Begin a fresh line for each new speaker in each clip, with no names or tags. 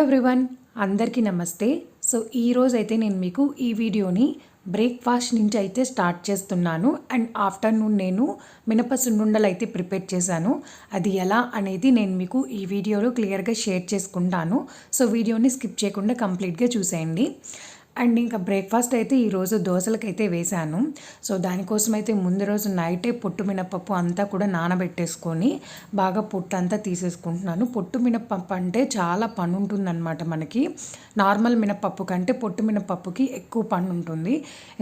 Everyone, అందరికీ నమస్తే. So ఈరోజు అయితే నేను మీకు ఈ వీడియోని బ్రేక్ఫాస్ట్ నుంచి అయితే స్టార్ట్ చేస్తున్నాను. అండ్ ఆఫ్టర్నూన్ నేను మినప సున్నుండలు అయితే ప్రిపేర్ చేశాను. అది ఎలా అనేది నేను మీకు ఈ వీడియోలో క్లియర్గా షేర్ చేసుకుంటాను. సో వీడియోని స్కిప్ చేయకుండా కంప్లీట్గా చూసేయండి. అండ్ ఇంకా బ్రేక్ఫాస్ట్ అయితే ఈరోజు దోశలకైతే వేశాను. సో దానికోసం అయితే ముందు రోజు నైటే పొట్టు మినపప్పు అంతా కూడా నానబెట్టేసుకొని బాగా పొట్టు అంతా తీసేసుకుంటున్నాను. పొట్టు మినపప్పు అంటే చాలా పని ఉంటుందన్నమాట. మనకి నార్మల్ మినపప్పు కంటే పొట్టు మినపప్పుకి ఎక్కువ పని ఉంటుంది.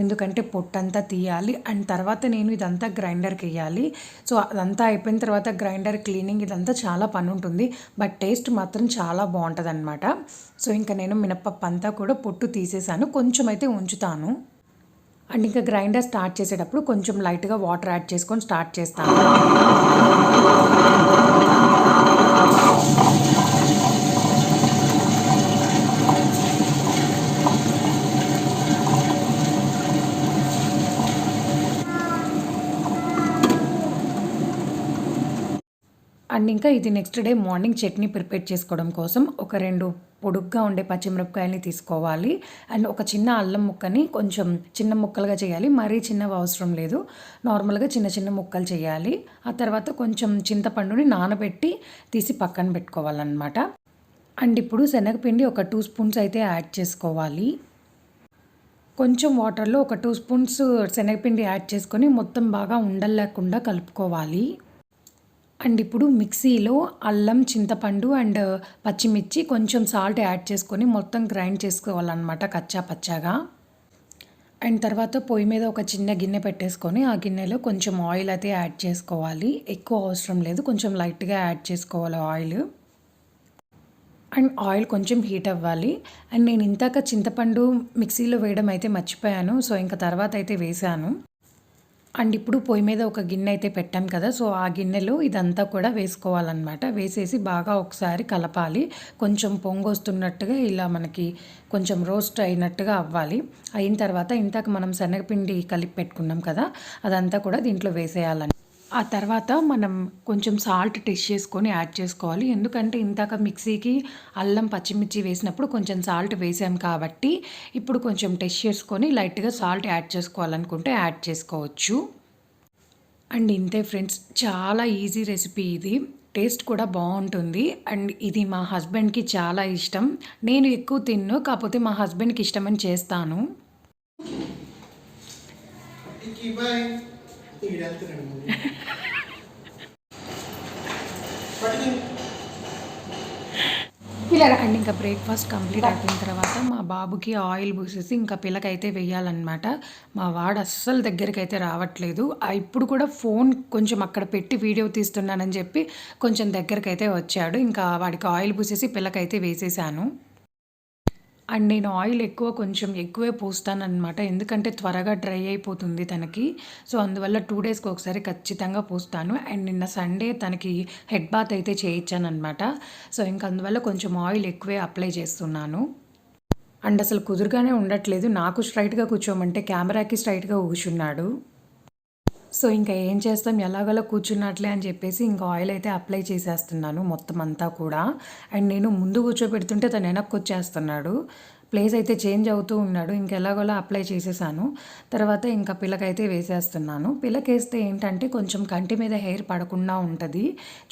ఎందుకంటే పొట్టు అంతా తీయాలి. అండ్ తర్వాత నేను ఇదంతా గ్రైండర్కి వేయాలి. సో అదంతా అయిపోయిన తర్వాత గ్రైండర్ క్లీనింగ్ ఇదంతా చాలా పని ఉంటుంది. బట్ టేస్ట్ మాత్రం చాలా బాగుంటుంది అనమాట. సో ఇంకా నేను మినపప్పు అంతా కూడా పొట్టు తీసేసాను. కొంచెం అయితే ఉంచుతాను. అండ్ ఇంకా గ్రైండర్ స్టార్ట్ చేసేటప్పుడు కొంచెం లైట్గా వాటర్ యాడ్ చేసుకొని స్టార్ట్ చేస్తాను. అండ్ ఇంకా ఇది next day morning chutney prepare చేసుకోవడం కోసం ఒక 2 పొడుగ్గా ఉండే పచ్చిమిరపకాయలని తీసుకోవాలి. అండ్ ఒక చిన్న అల్లం ముక్కని కొంచెం చిన్న ముక్కలుగా చేయాలి. మరీ చిన్నవి అవసరం లేదు, నార్మల్గా చిన్న చిన్న ముక్కలు చేయాలి. ఆ తర్వాత కొంచెం చింతపండుని నానబెట్టి తీసి పక్కన పెట్టుకోవాలన్నమాట. అండ్ ఇప్పుడు శనగపిండి ఒక 2 స్పూన్స్ అయితే యాడ్ చేసుకోవాలి. కొంచెం వాటర్లో ఒక 2 స్పూన్స్ శనగపిండి యాడ్ చేసుకొని మొత్తం బాగా ఉండలు లేకుండా కలుపుకోవాలి. అండ్ ఇప్పుడు మిక్సీలో అల్లం, చింతపండు అండ్ పచ్చిమిర్చి కొంచెం సాల్ట్ యాడ్ చేసుకొని మొత్తం గ్రైండ్ చేసుకోవాలన్నమాట కచ్చా పచ్చాగా. అండ్ తర్వాత పొయ్యి మీద ఒక చిన్న గిన్నె పెట్టేసుకొని ఆ గిన్నెలో కొంచెం ఆయిల్ అయితే యాడ్ చేసుకోవాలి. ఎక్కువ అవసరం లేదు, కొంచెం లైట్గా యాడ్ చేసుకోవాలి ఆయిల్. అండ్ ఆయిల్ కొంచెం హీట్ అవ్వాలి. అండ్ నేను ఇంతాక చింతపండు మిక్సీలో వేయడం అయితే మర్చిపోయాను. సో ఇంకా తర్వాత అయితే వేసాను. అండ్ ఇప్పుడు పొయ్యి మీద ఒక గిన్నె అయితే పెట్టాం కదా, సో ఆ గిన్నెలో ఇదంతా కూడా వేసుకోవాలన్నమాట. వేసేసి బాగా ఒకసారి కలపాలి. కొంచెం పొంగు వస్తున్నట్టుగా ఇలా మనకి కొంచెం రోస్ట్ అయినట్టుగా అవ్వాలి. అయిన తర్వాత ఇంతాక మనం శనగపిండి కలిపి పెట్టుకున్నాం కదా, అదంతా కూడా దీంట్లో వేసేయాలని. ఆ తర్వాత మనం కొంచెం సాల్ట్ టెస్ట్ చేసుకొని యాడ్ చేసుకోవాలి. ఎందుకంటే ఇందాక మిక్సీకి అల్లం, పచ్చిమిర్చి వేసినప్పుడు కొంచెం సాల్ట్ వేసాం కాబట్టి ఇప్పుడు కొంచెం టెస్ట్ చేసుకొని లైట్గా సాల్ట్ యాడ్ చేసుకోవాలనుకుంటే యాడ్ చేసుకోవచ్చు. అండ్ ఇంతే ఫ్రెండ్స్, చాలా ఈజీ రెసిపీ ఇది. టేస్ట్ కూడా బాగుంటుంది. అండ్ ఇది మా హస్బెండ్కి చాలా ఇష్టం. నేను ఎక్కువ తిన్ను, కాకపోతే మా హస్బెండ్కి ఇష్టమని చేస్తాను. అండ్ ఇంకా బ్రేక్ఫాస్ట్ కంప్లీట్ అయిపోయిన తర్వాత మా బాబుకి ఆయిల్ పూసేసి ఇంకా పిల్లకైతే వేయాలన్నమాట. మా వాడు అస్సలు దగ్గరికి అయితే రావట్లేదు. ఇప్పుడు కూడా ఫోన్ కొంచెం అక్కడ పెట్టి వీడియో తీస్తున్నానని చెప్పి కొంచెం దగ్గరికి అయితే వచ్చాడు. ఇంకా వాడికి ఆయిల్ పూసేసి పిల్లకైతే వేసేసాను. అండ్ నేను ఆయిల్ కొంచెం ఎక్కువే పోస్తానన్నమాట. ఎందుకంటే త్వరగా డ్రై అయిపోతుంది తనకి. సో అందువల్ల 2 డేస్కి ఒకసారి ఖచ్చితంగా పోస్తాను. అండ్ నిన్న సండే తనకి హెడ్ బాత్ అయితే చేయించానమాట. సో ఇంక అందువల్ల కొంచెం ఆయిల్ ఎక్కువే అప్లై చేస్తున్నాను. అండ్ అసలు కుదురుగానే ఉండట్లేదు. నాకు స్ట్రైట్గా కూర్చోమంటే కెమెరాకి స్ట్రైట్గా కూర్చున్నాడు. సో ఇంకా ఏం చేస్తాం, ఎలాగోలా కూర్చున్నట్లే అని చెప్పేసి ఇంకా ఆయిల్ అయితే అప్లై చేసేస్తున్నాను మొత్తం అంతా కూడా. అండ్ నేను ముందు కూర్చోబెడుతుంటే తను వెనక్కి వచ్చేస్తున్నాడు. ప్లేస్ అయితే చేంజ్ అవుతూ ఉన్నాడు. ఇంకా ఎలాగోలా అప్లై చేసేసాను. తర్వాత ఇంకా పిల్లకైతే వేసేస్తున్నాను. పిల్లకేస్తే ఏంటంటే కొంచెం కంటి మీద హెయిర్ పడకుండా ఉంటుంది,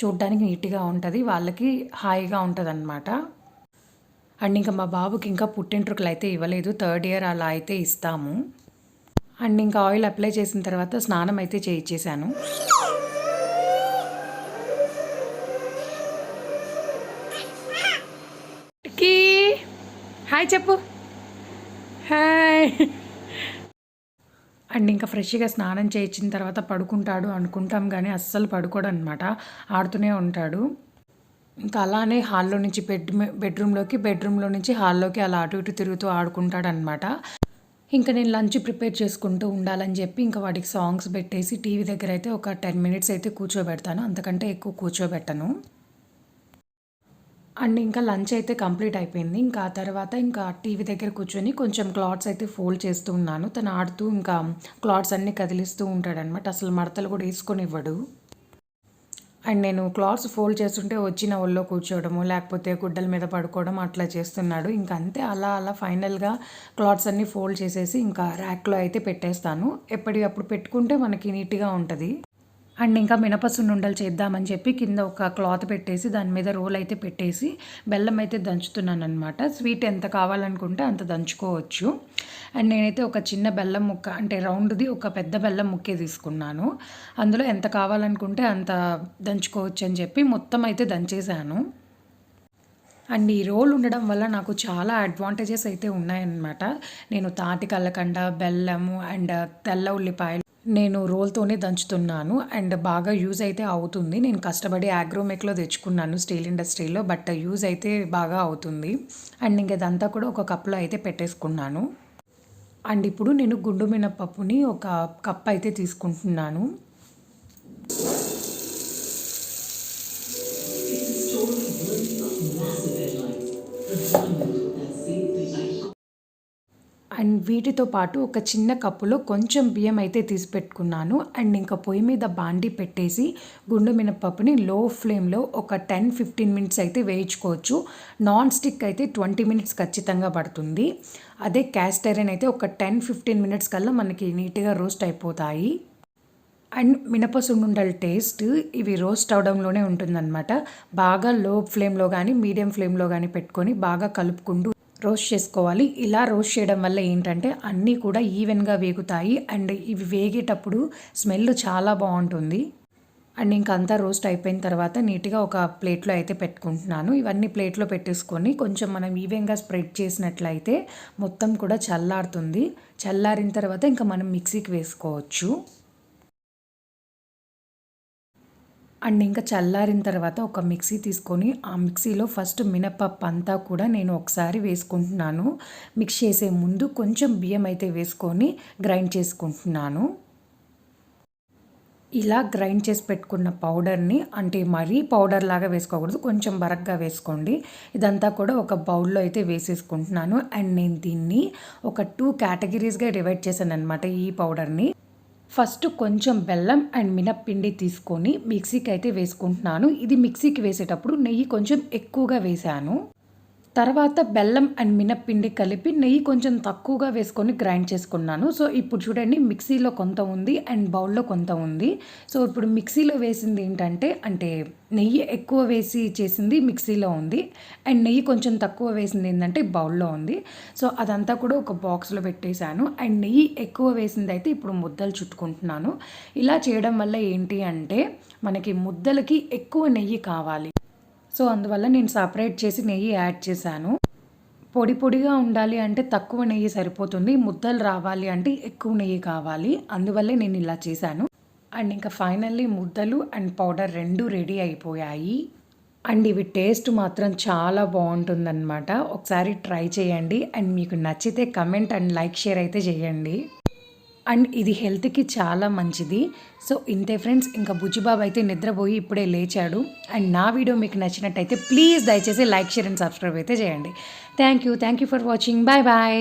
చూడడానికి నీట్గా ఉంటుంది, వాళ్ళకి హాయిగా ఉంటుంది అన్నమాట. అండ్ ఇంకా మా బాబుకి ఇంకా పుట్టింట్రుకలు అయితే ఇవ్వలేదు, 3rd ఇయర్ అలా అయితే ఇస్తాము. అండ్ ఇంకా ఆయిల్ అప్లై చేసిన తర్వాత స్నానం అయితే చేయించేశాను. హాయ్ చెప్పు, హాయ్. అండ్ ఇంకా ఫ్రెష్గా స్నానం చేయించిన తర్వాత పడుకుంటాడు అనుకుంటాం, కానీ అస్సలు పడుకోడు అనమాట, ఆడుతూనే ఉంటాడు. ఇంకా అలానే హాల్లో నుంచి బెడ్రూమ్లో నుంచి హాల్లోకి అలా అటు ఇటు తిరుగుతూ ఆడుకుంటాడు అనమాట. ఇంకా నేను లంచ్ ప్రిపేర్ చేసుకుంటూ ఉండాలని చెప్పి ఇంకా వాడికి సాంగ్స్ పెట్టేసి టీవీ దగ్గర అయితే ఒక 10 మినిట్స్ అయితే కూర్చోబెడతాను, అంతకంటే ఎక్కువ కూర్చోబెట్టను. అండ్ ఇంకా లంచ్ అయితే కంప్లీట్ అయిపోయింది. ఇంకా ఆ తర్వాత ఇంకా టీవీ దగ్గర కూర్చొని కొంచెం క్లాత్స్ అయితే ఫోల్డ్ చేస్తూ ఉన్నాను. తను ఆడుతూ ఇంకా క్లాత్స్ అన్నీ కదిలిస్తూ ఉంటాడనమాట. అసలు మడతలు కూడా వేసుకొని ఇవ్వడు. అండ్ నేను క్లాత్స్ ఫోల్డ్ చేస్తుంటే వచ్చి నా ఒళ్ళో కూర్చోవడము, లేకపోతే గుడ్డల మీద పడుకోవడం అట్లా చేస్తున్నాడు. ఇంక అంతే అలా అలా ఫైనల్‌గా క్లాత్స్ అన్నీ ఫోల్డ్ చేసేసి ఇంకా ర్యాక్‌లో అయితే పెట్టేస్తాను. ఎప్పటికప్పుడు పెట్టుకుంటే మనకి నీట్‌గా ఉంటది. అండ్ ఇంకా మినప సున్నుండలు చేద్దామని చెప్పి కింద ఒక క్లాత్ పెట్టేసి దాని మీద రోల్ అయితే పెట్టేసి బెల్లం అయితే దంచుతున్నాననమాట. స్వీట్ ఎంత కావాలనుకుంటే అంత దంచుకోవచ్చు. అండ్ నేనైతే ఒక చిన్న బెల్లం ముక్క అంటే రౌండ్‌ది ఒక పెద్ద బెల్లం ముక్కే తీసుకున్నాను. అందులో ఎంత కావాలనుకుంటే అంత దంచుకోవచ్చు అని చెప్పి మొత్తం అయితే దంచేసాను. అండ్ ఈ రోల్ ఉండడం వల్ల నాకు చాలా అడ్వాంటేజెస్ అయితే ఉన్నాయన్నమాట. నేను తాటి కల్లకండ, బెల్లము అండ్ తెల్ల ఉల్లిపాయలు నేను రోల్‌తోనే దంచుతున్నాను. అండ్ బాగా యూజ్ అయితే అవుతుంది. నేను కష్టపడి అగ్రోమెక్‌లో తెచ్చుకున్నాను స్టీల్ ఇండస్ట్రీలో. బట్ యూజ్ అయితే బాగా అవుతుంది. అండ్ ఇంక ఇదంతా కూడా ఒక కప్‌లో అయితే పెట్టేసుకున్నాను. అండ్ ఇప్పుడు నేను గుండు మినపప్పుని ఒక కప్ అయితే తీసుకుంటున్నాను. అండ్ వీటితో పాటు ఒక చిన్న కప్పులో కొంచెం బియ్యం అయితే తీసి పెట్టుకున్నాను. అండ్ ఇంకా పొయ్యి మీద బాండీ పెట్టేసి గుండు మినపప్పుని లో ఫ్లేమ్‌లో ఒక 10-15 మినిట్స్ అయితే వేయించుకోవచ్చు. నాన్ స్టిక్ అయితే 20 మినిట్స్ ఖచ్చితంగా పడుతుంది. అదే క్యాస్ట్ ఐరన్ అయితే ఒక 10-15 మినిట్స్ కల్లా మనకి నీట్‌గా రోస్ట్ అయిపోతాయి. అండ్ మినప సున్నుండల టేస్ట్ ఇవి రోస్ట్ అవ్వడంలోనే ఉంటుందన్నమాట. బాగా లో ఫ్లేమ్‌లో గానీ, మీడియం ఫ్లేమ్‌లో గానీ పెట్టుకొని బాగా కలుపుకుంటూ రోస్ట్ చేసుకోవాలి. ఇలా రోస్ట్ చేయడం వల్ల ఏంటంటే అన్నీ కూడా ఈవెన్‌గా వేగుతాయి. అండ్ ఇవి వేగేటప్పుడు స్మెల్ చాలా బావుంటుంది. అండ్ ఇంక అంతా రోస్ట్ అయిపోయిన తర్వాత నీట్‌గా ఒక ప్లేట్‌లో అయితే పెట్టుకుంటున్నాను. ఇవన్నీ ప్లేట్‌లో పెట్టేసుకొని కొంచెం మనం ఈవెన్‌గా స్ప్రెడ్ చేసినట్లయితే మొత్తం కూడా చల్లారుతుంది. చల్లారిన తర్వాత ఇంక మనం మిక్సీకి వేసుకోవచ్చు. అండ్ ఇంకా చల్లారిన తర్వాత ఒక మిక్సీ తీసుకొని ఆ మిక్సీలో ఫస్ట్ మినపప్పు అంతా కూడా నేను ఒకసారి వేసుకుంటున్నాను. మిక్స్ చేసే ముందు కొంచెం బియ్యం అయితే వేసుకొని గ్రైండ్ చేసుకుంటున్నాను. ఇలా గ్రైండ్ చేసి పెట్టుకున్న పౌడర్‌ని అంటే మరీ పౌడర్ లాగా వేసుకోకూడదు. కొంచెం బరగ్గా వేసుకోండి. ఇదంతా కూడా ఒక బౌల్‌లో అయితే వేసేసుకుంటున్నాను. అండ్ నేను దీన్ని ఒక 2 కేటగిరీస్‌గా డివైడ్ చేశాననమాట ఈ పౌడర్‌ని. ఫస్ట్ కొంచెం బెల్లం అండ్ మినప్పిండి తీసుకొని మిక్సీకి అయితే వేసుకుంటున్నాను. ఇది మిక్సీకి వేసేటప్పుడు నెయ్యి కొంచెం ఎక్కువగా వేశాను. తర్వాత బెల్లం అండ్ మినప్పిండి కలిపి నెయ్యి కొంచెం తక్కువగా వేసుకొని గ్రైండ్ చేసుకున్నాను. సో, ఇప్పుడు చూడండి మిక్సీలో కొంత ఉంది అండ్ బౌల్‌లో కొంత ఉంది. సో, ఇప్పుడు మిక్సీలో వేసింది ఏంటంటే అంటే నెయ్యి ఎక్కువ వేసి చేసింది మిక్సీలో ఉంది. అండ్ నెయ్యి కొంచెం తక్కువ వేసింది ఏందంటే బౌల్‌లో ఉంది. సో, అదంతా కూడా ఒక బాక్స్‌లో పెట్టేశాను. అండ్ నెయ్యి ఎక్కువ వేసిందయితే ఇప్పుడు ముద్దలు చుట్టుకుంటున్నాను. ఇలా చేయడం వల్ల ఏంటి అంటే మనకి ముద్దలకి ఎక్కువ నెయ్యి కావాలి. సో, అందువల్ల నేను సెపరేట్ చేసి నెయ్యి యాడ్ చేశాను. పొడి పొడిగా ఉండాలి అంటే తక్కువ నెయ్యి సరిపోతుంది. ముద్దలు రావాలి అంటే ఎక్కువ నెయ్యి కావాలి. అందువల్లే నేను ఇలా చేశాను. అండ్ ఇంకా ఫైనల్లీ ముద్దలు అండ్ పౌడర్ 2 రెడీ అయిపోయాయి. అండ్ ఇవి టేస్ట్ మాత్రం చాలా బావుంటుందనమాట. ఒకసారి ట్రై చేయండి. అండ్ మీకు నచ్చితే కమెంట్ అండ్ లైక్, షేర్ అయితే చేయండి. అండ్ ఇది హెల్త్‌కి చాలా మంచిది. సో, ఇంతే ఫ్రెండ్స్. ఇంకా బుజ్జిబాబు అయితే నిద్రపోయి ఇప్పుడే లేచాడు. అండ్ నా వీడియో మీకు నచ్చినట్టయితే ప్లీజ్ దయచేసి లైక్, షేర్ అండ్ సబ్స్క్రైబ్ అయితే చేయండి. Thank you for watching. Bye bye.